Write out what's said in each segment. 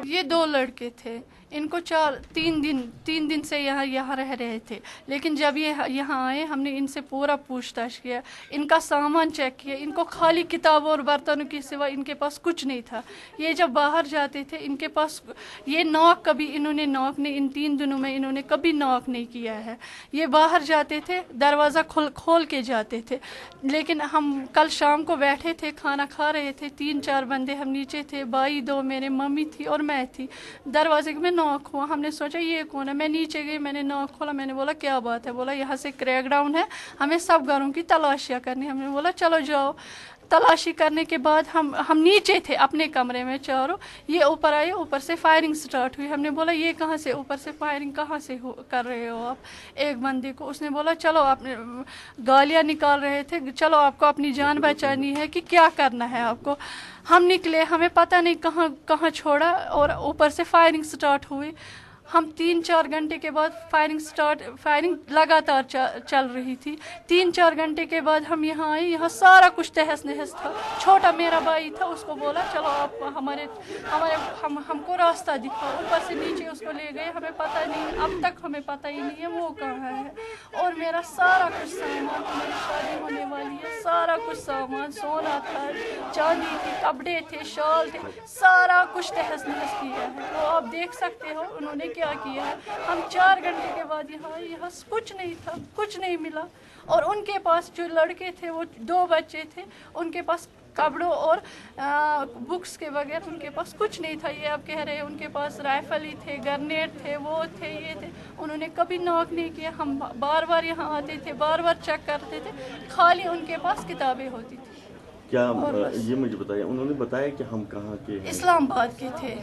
ये 2 लड़के थे, इनको 3 दिन से यहाँ रह रहे थे, लेकिन जब ये यहाँ आए हमने इनसे पूरा पूछताछ किया, इनका सामान चेक किया, इनको खाली किताबों और बर्तनों के सिवा इनके पास कुछ नहीं था। ये जब बाहर जाते थे इनके पास ये नॉक कभी इन्होंने नॉक नहीं, इन 3 दिनों में इन्होंने कभी नॉक नहीं किया है। ये बाहर जाते थे दरवाज़ा खोल के जाते थे। लेकिन हम कल शाम को बैठे थे, खाना खा रहे थे, 3-4 बंदे हम नीचे थे, भाई 2 मेरे, मम्मी थी और मैं थी। दरवाजे में नॉक हुआ, हमने सोचा ये कौन है। मैं नीचे गई, मैंने नॉक खोला, मैंने बोला क्या बात है। बोला यहाँ से क्रैकडाउन है, हमें सब घरों की तलाशियाँ करनी। हमने बोला चलो जाओ। तलाशी करने के बाद हम नीचे थे अपने कमरे में चारों, ये ऊपर आए, ऊपर से फायरिंग स्टार्ट हुई। हमने बोला ये कहाँ से, ऊपर से फायरिंग कहाँ से कर रहे हो आप। एक बंदे को उसने बोला चलो, आपने गालियाँ निकाल रहे थे, चलो आपको अपनी जान बचानी है कि क्या करना है आपको। हम निकले, हमें पता नहीं कहाँ छोड़ा और ऊपर से फायरिंग स्टार्ट हुई। हम 3-4 घंटे के बाद फायरिंग लगातार चल रही थी। 3-4 घंटे के बाद हम यहाँ आए, यहाँ सारा कुछ तहस नहस था। छोटा मेरा भाई था, उसको बोला चलो आप हमको रास्ता दिखाओ। ऊपर से नीचे उसको ले गए, हमें पता नहीं, अब तक हमें पता ही नहीं है वो कहाँ है। और मेरा सारा कुछ सामान, मेरी शादी होने वाली है, सारा कुछ सामान, सोना था, चांदी थी, कपड़े थे, शॉल थे, सारा कुछ तहस नहस किया है। तो आप देख सकते हो उन्होंने क्या किया है। हम 4 घंटे के बाद यहाँ कुछ नहीं था, कुछ नहीं मिला। और उनके पास जो लड़के थे, वो 2 बच्चे थे, उनके पास कपड़ों और बुक्स के बगैर उनके पास कुछ नहीं था। ये आप कह रहे हैं उनके पास राइफल ही थे, ग्रेनेड थे, वो थे, ये थे। उन्होंने कभी नॉक नहीं किया। हम बार बार यहाँ आते थे, बार बार चेक करते थे, खाली उनके पास किताबें होती थी। क्या ये मुझे बताइए, उन्होंने बताया कि हम कहाँ के हैं? इस्लामाबाद के थे।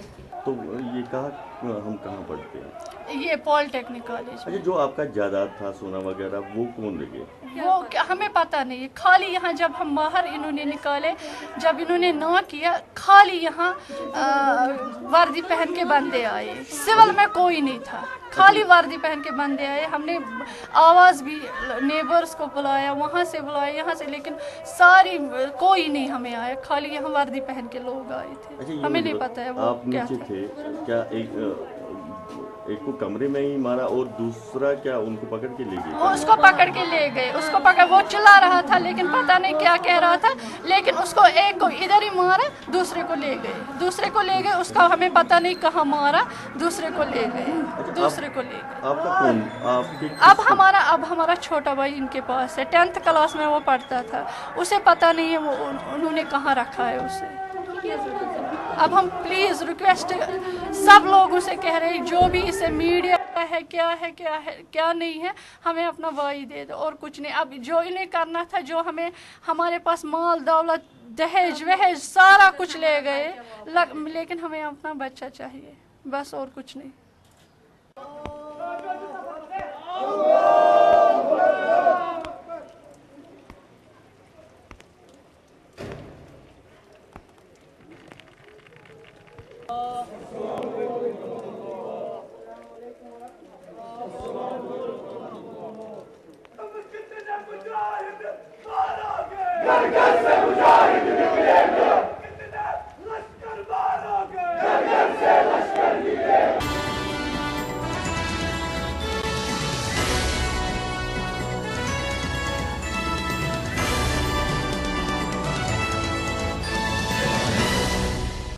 तो ये कहा हम कहाँ पढ़ते हैं? ये पॉलिटेक्निक कॉलेज। अच्छा, जो आपका जायदाद था, सोना वगैरह, वो कौन ले गए? वो हमें पता नहीं है। खाली यहाँ जब हम बाहर इन्होंने निकाले, जब इन्होंने ना किया, खाली यहाँ वर्दी पहन के बंदे आए, सिविल में कोई नहीं था, खाली वर्दी पहन के बंदे आए। हमने आवाज़ भी नेबर्स को बुलाया, वहाँ से बुलाया, यहाँ से, लेकिन कोई नहीं हमें आया, खाली यहाँ वर्दी पहन के लोग आए थे। अच्छा, हमें नहीं पता है वो आप क्या नीचे थे। क्या एक को कमरे में ही मारा और दूसरा क्या उनको पकड़ के ले गए? उसको पकड़ के ले गए, उसको पकड़, वो चिल्ला रहा था लेकिन पता नहीं क्या कह रहा था, लेकिन उसको एक को इधर ही मारा, दूसरे को ले गए, उसका हमें पता नहीं कहाँ मारा, दूसरे को ले गए। आपका कौन? अब हमारा छोटा भाई इनके पास है, 10th क्लास में वो पढ़ता था, उसे पता नहीं है वो उन्होंने कहाँ रखा है उसे। अब हम प्लीज़ रिक्वेस्ट सब लोगों से कह रहे हैं, जो भी इसे मीडिया है क्या नहीं है, हमें अपना भाई दे दो और कुछ नहीं। अब जो इन्हें करना था, जो हमारे पास माल दौलत, दहेज वहेज सारा कुछ ले गए, लेकिन हमें अपना बच्चा चाहिए, बस और कुछ नहीं।